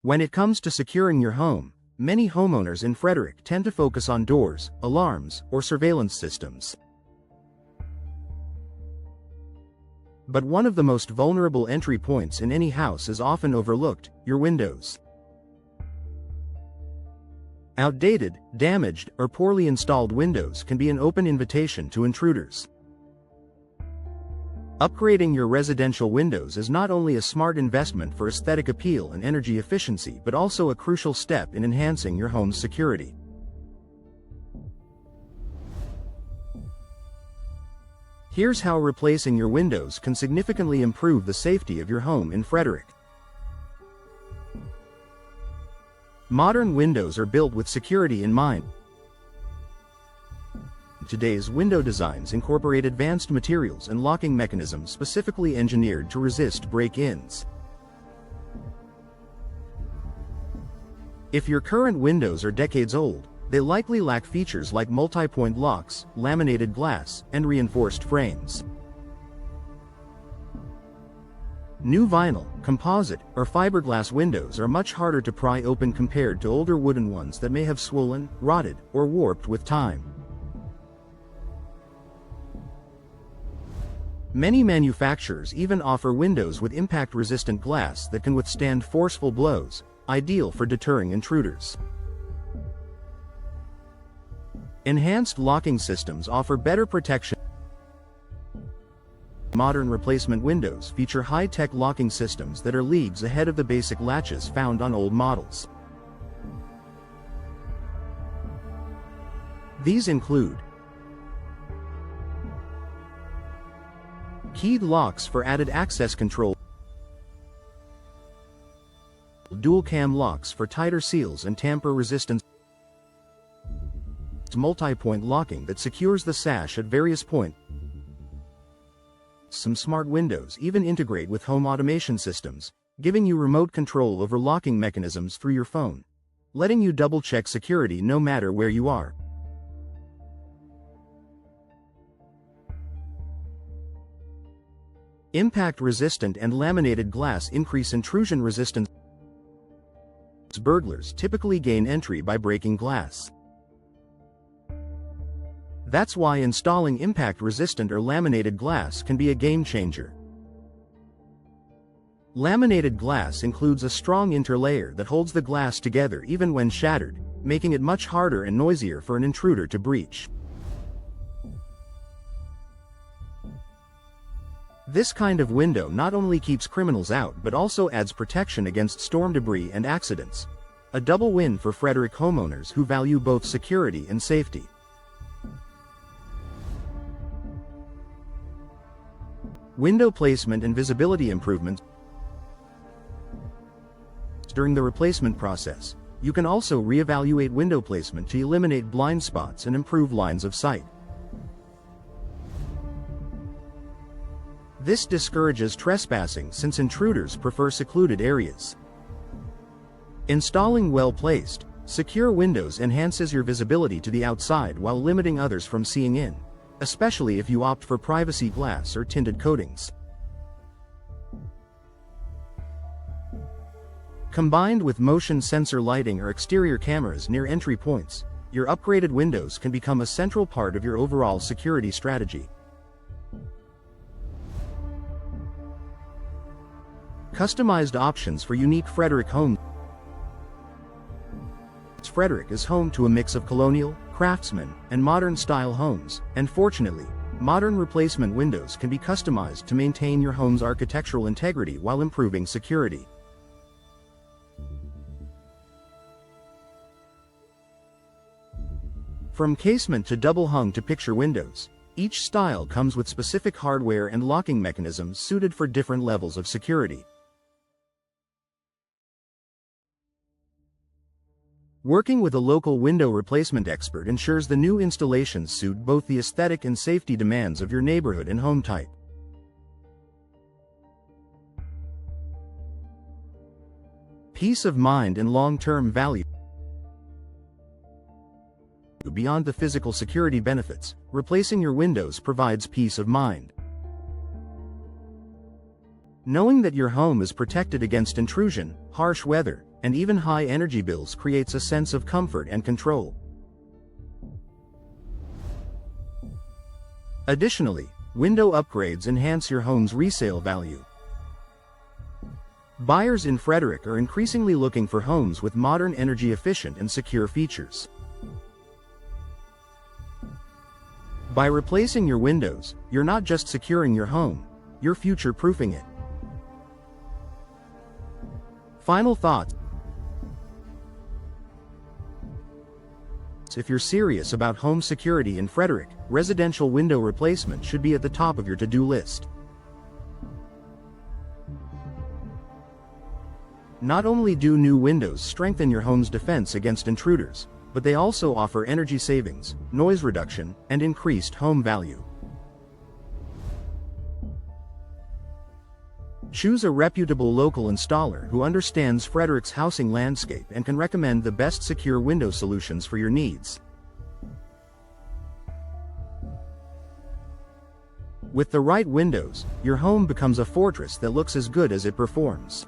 When it comes to securing your home, many homeowners in Frederick tend to focus on doors, alarms, or surveillance systems. But one of the most vulnerable entry points in any house is often overlooked: your windows. Outdated, damaged, or poorly installed windows can be an open invitation to intruders. Upgrading your residential windows is not only a smart investment for aesthetic appeal and energy efficiency but also a crucial step in enhancing your home's security. Here's how replacing your windows can significantly improve the safety of your home in Frederick. Modern windows are built with security in mind. Today's window designs incorporate advanced materials and locking mechanisms specifically engineered to resist break-ins. If your current windows are decades old, they likely lack features like multi-point locks, laminated glass, and reinforced frames. New vinyl, composite, or fiberglass windows are much harder to pry open compared to older wooden ones that may have swollen, rotted, or warped with time. Many manufacturers even offer windows with impact-resistant glass that can withstand forceful blows, ideal for deterring intruders. Enhanced locking systems offer better protection. Modern replacement windows feature high-tech locking systems that are leagues ahead of the basic latches found on old models. These include keyed locks for added access control, dual-cam locks for tighter seals and tamper resistance, multi-point locking that secures the sash at various points. Some smart windows even integrate with home automation systems, giving you remote control over locking mechanisms through your phone, letting you double-check security no matter where you are. Impact-resistant and laminated glass increase intrusion resistance. Burglars typically gain entry by breaking glass. That's why installing impact-resistant or laminated glass can be a game-changer. Laminated glass includes a strong interlayer that holds the glass together even when shattered, making it much harder and noisier for an intruder to breach. This kind of window not only keeps criminals out but also adds protection against storm debris and accidents. A double win for Frederick homeowners who value both security and safety. Window placement and visibility improvements. During the replacement process, you can also reevaluate window placement to eliminate blind spots and improve lines of sight. This discourages trespassing since intruders prefer secluded areas. Installing well-placed, secure windows enhances your visibility to the outside while limiting others from seeing in, especially if you opt for privacy glass or tinted coatings. Combined with motion sensor lighting or exterior cameras near entry points, your upgraded windows can become a central part of your overall security strategy. Customized options for unique Frederick homes. Frederick is home to a mix of colonial, craftsman, and modern-style homes, and fortunately, modern replacement windows can be customized to maintain your home's architectural integrity while improving security. From casement to double-hung to picture windows, each style comes with specific hardware and locking mechanisms suited for different levels of security. Working with a local window replacement expert ensures the new installations suit both the aesthetic and safety demands of your neighborhood and home type. Peace of mind and long-term value. Beyond the physical security benefits, replacing your windows provides peace of mind. Knowing that your home is protected against intrusion, harsh weather, and even high energy bills creates a sense of comfort and control. Additionally, window upgrades enhance your home's resale value. Buyers in Frederick are increasingly looking for homes with modern, energy-efficient and secure features. By replacing your windows, you're not just securing your home, you're future-proofing it. Final thoughts. If you're serious about home security in Frederick, residential window replacement should be at the top of your to-do list. Not only do new windows strengthen your home's defense against intruders, but they also offer energy savings, noise reduction, and increased home value. Choose a reputable local installer who understands Frederick's housing landscape and can recommend the best secure window solutions for your needs. With the right windows, your home becomes a fortress that looks as good as it performs.